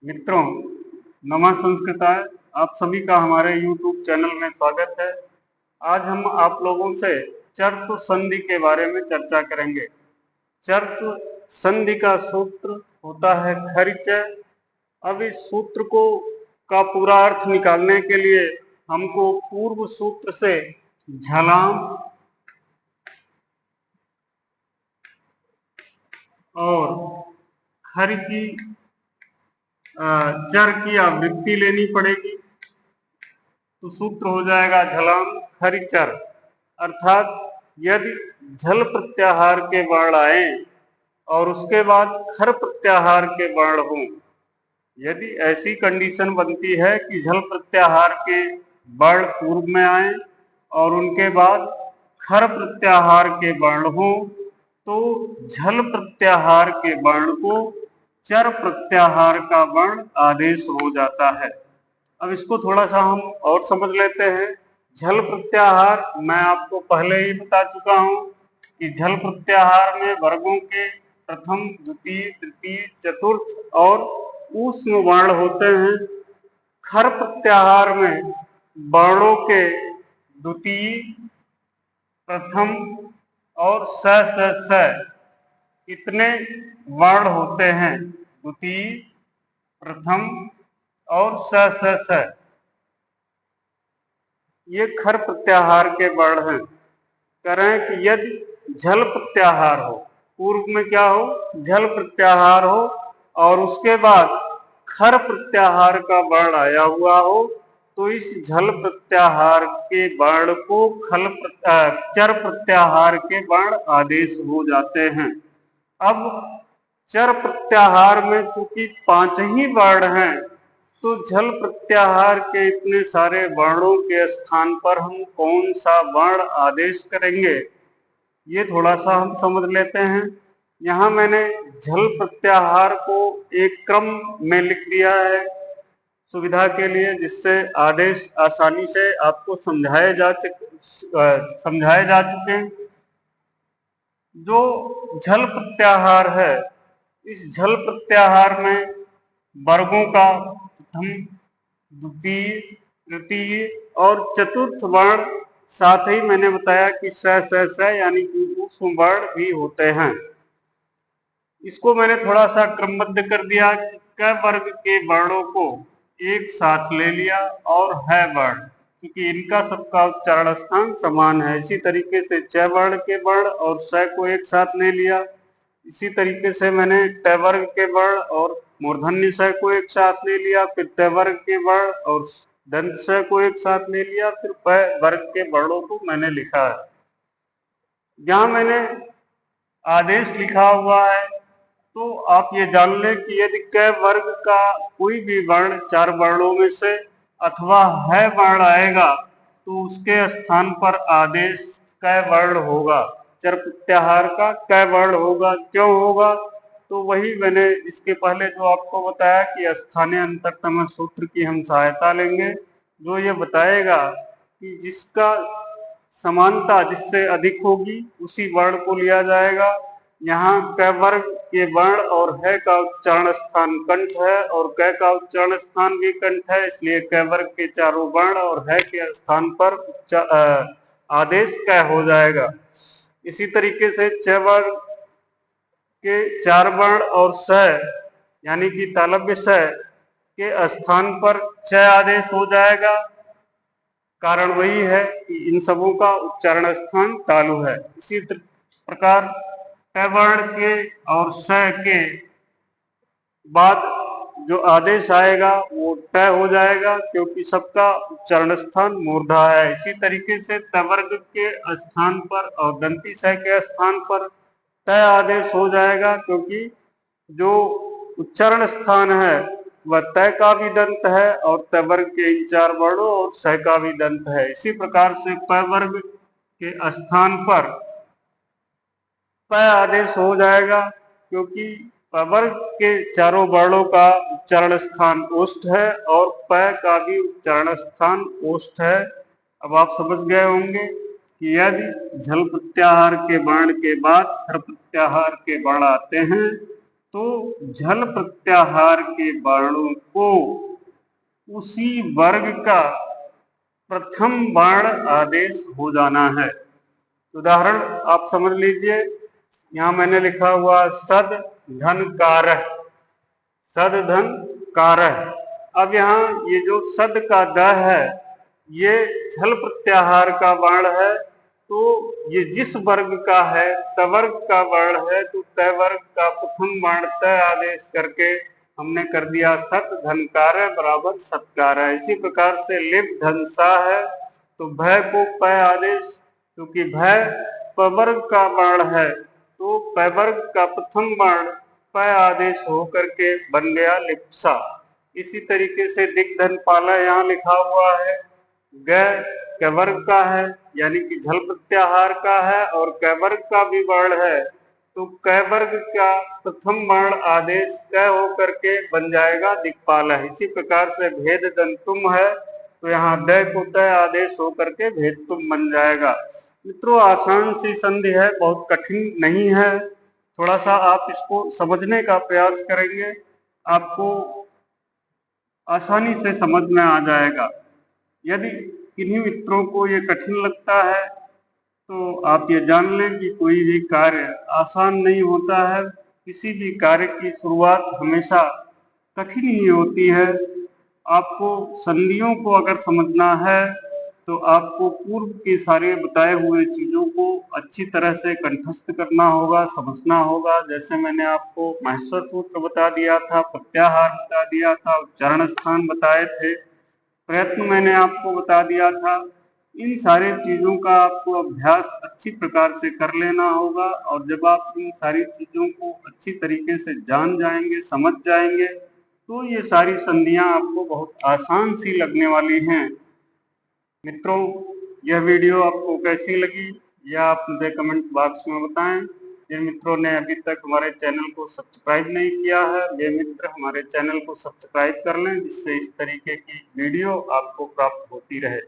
मित्रों, नमः संस्कृताय। आप सभी का हमारे YouTube चैनल में स्वागत है। आज हम आप लोगों से चर्तु संधि के बारे में चर्चा करेंगे। चर्तु संधि का सूत्र होता है खरिचय। अब इस सूत्र का पूरा अर्थ निकालने के लिए हमको पूर्व सूत्र से झलाम और खर की चर की आवृत्ति लेनी पड़ेगी। तो सूत्र हो जाएगा झलाम खरिचर, अर्थात यदि झल प्रत्याहार के वर्ण आए और उसके बाद खर प्रत्याहार के वर्ण हों, यदि ऐसी कंडीशन बनती है कि झल प्रत्याहार के वर्ण पूर्व में आए और उनके बाद खर प्रत्याहार के वर्ण हों, तो झल प्रत्याहार के वर्ण को चर प्रत्याहार का वर्ण आदेश हो जाता है। अब इसको थोड़ा सा हम और समझ लेते हैं। झल प्रत्याहार मैं आपको पहले ही बता चुका हूं कि झल प्रत्याहार में वर्गों के प्रथम, द्वितीय, तृतीय, चतुर्थ और ऊष्म वर्ण होते हैं। खर प्रत्याहार में वर्णों के द्वितीय, प्रथम और स इतने वर्ण होते हैं। द्वितीय, प्रथम और स ये खर प्रत्याहार के वर्ण हैं। कह रहे हैं कि यदि झल प्रत्याहार हो, पूर्व में क्या हो, झल प्रत्याहार हो और उसके बाद खर प्रत्याहार का वर्ण आया हुआ हो, तो इस झल प्रत्याहार के वर्ण को चर प्रत्याहार के वर्ण आदेश हो जाते हैं। अब चर प्रत्याहार में चूंकि 5 ही वर्ण हैं, तो झल प्रत्याहार के इतने सारे वर्णों के स्थान पर हम कौन सा वर्ण आदेश करेंगे, ये थोड़ा सा हम समझ लेते हैं। यहाँ मैंने झल प्रत्याहार को एक क्रम में लिख दिया है सुविधा के लिए, जिससे आदेश आसानी से आपको समझाए जा चुके हैं। जो झल प्रत्याहार है, इस झल प्रत्याहार में वर्गों का प्रथम, द्वितीय, तृतीय और चतुर्थ वर्ण, साथ ही मैंने बताया कि स यानी कि ऊष्म वर्ण भी होते हैं। इसको मैंने थोड़ा सा क्रमबद्ध कर दिया कि क वर्ग के वर्णों को एक साथ ले लिया और है वर्ण, क्योंकि इनका सबका उच्चारण स्थान समान है। इसी तरीके से च वर्ण के वर्ण और स को एक साथ ले लिया। इसी तरीके से मैंने ट वर्ग के वर्ण और मूर्धन्य स को एक साथ ले लिया, फिर त वर्ग के वर्ण और दंत स को एक साथ ले लिया, फिर प वर्ग के वर्णों को मैंने लिखा है। जहां मैंने आदेश लिखा हुआ है, तो आप ये जान लें कि यदि क वर्ग का कोई भी वर्ण 4 वर्णों में से अथवा है वर्ण आएगा, तो उसके स्थान पर आदेश क वर्ण होगा। चर प्रत्याहार का क वर्ण होगा। क्यों होगा? तो वही मैंने इसके पहले जो आपको बताया कि स्थानीय अंतरतम सूत्र की हम सहायता लेंगे, जो ये बताएगा कि जिसका समानता जिससे अधिक होगी उसी वर्ण को लिया जाएगा। यहाँ क वर्ग के वर्ण और है का उच्चारण स्थान कंठ है और क का उच्चारण स्थान भी कंठ है, इसलिए क वर्ग के चारों वर्ण और है के स्थान पर आदेश क हो जाएगा। इसी तरीके से च वर्ग के 4 वर्ण और स यानी कि तालव्य स के स्थान पर च आदेश हो जाएगा। कारण वही है कि इन सबों का उच्चारण स्थान तालु है। इसी प्रकार ट वर्ण के और स के बाद जो आदेश आएगा वो ट हो जाएगा, क्योंकि सबका उच्चारण स्थान मूर्धा है। इसी तरीके से त वर्ग के स्थान पर और दंती स के स्थान पर त आदेश हो जाएगा, क्योंकि जो उच्चारण स्थान है वह त का भी दंत है और त वर्ग के इन 4 वर्णों और स का भी दंत है। इसी प्रकार से प वर्ग के स्थान पर प आदेश हो जाएगा, क्योंकि प वर्ग के चारों वर्णों का उच्चारण स्थान ओष्ठ है और प का भी उच्चारण स्थान ओष्ठ है। अब आप समझ गए होंगे कि यदि झल प्रत्याहार के वर्ण के बाद खर प्रत्याहार के वर्ण आते हैं, तो झल प्रत्याहार के वर्णों को उसी वर्ग का प्रथम वर्ण आदेश हो जाना है। उदाहरण आप समझ लीजिए, यहाँ मैंने लिखा हुआ सद धन कारः, सद धन कारः। अब यहाँ ये जो सद का द है ये झल प्रत्याहार का वर्ण है, तो ये जिस वर्ग का है तवर्ग का वर्ण है, तो तवर्ग का प्रथम वर्ण त आदेश करके हमने कर दिया सत धनकार बराबर सत्कार। इसी प्रकार से लिप धनसा है तो भय को प आदेश, क्योंकि भय पवर्ग का वर्ण है तो पवर्ग का प्रथम वर्ण प आदेश हो करके बन गया लिप्सा। इसी तरीके से दिग्धन पाला यहाँ लिखा हुआ है, ग कैवर्ग का है यानी कि झल प्रत्याहार का है और कैवर्ग का भी वर्ण है, तो कैवर्ग का प्रथम वर्ण आदेश क होकर के बन जाएगा दिक्पाल है। इसी प्रकार से भेद दंतुम है तो यहाँ द को त आदेश होकर के भेद तुम बन जाएगा। मित्रों आसान सी संधि है, बहुत कठिन नहीं है, थोड़ा सा आप इसको समझने का प्रयास करेंगे आपको आसानी से समझ में आ जाएगा। यदि किन्हीं मित्रों को ये कठिन लगता है तो आप ये जान लें कि कोई भी कार्य आसान नहीं होता है, किसी भी कार्य की शुरुआत हमेशा कठिन ही होती है। आपको संधियों को अगर समझना है तो आपको पूर्व के सारे बताए हुए चीजों को अच्छी तरह से कंठस्थ करना होगा, समझना होगा। जैसे मैंने आपको महेश्वर सूत्र बता दिया था, प्रत्याहार बता दिया था, उच्चारण स्थान बताए थे, प्रयत्न मैंने आपको बता दिया था। इन सारे चीजों का आपको अभ्यास अच्छी प्रकार से कर लेना होगा, और जब आप इन सारी चीजों को अच्छी तरीके से जान जाएंगे, समझ जाएंगे, तो ये सारी संधियां आपको बहुत आसान सी लगने वाली हैं। मित्रों यह वीडियो आपको कैसी लगी यह आप मुझे कमेंट बॉक्स में बताएं। जिन मित्रों ने अभी तक हमारे चैनल को सब्सक्राइब नहीं किया है वे मित्र हमारे चैनल को सब्सक्राइब कर लें, जिससे इस तरीके की वीडियो आपको प्राप्त होती रहे।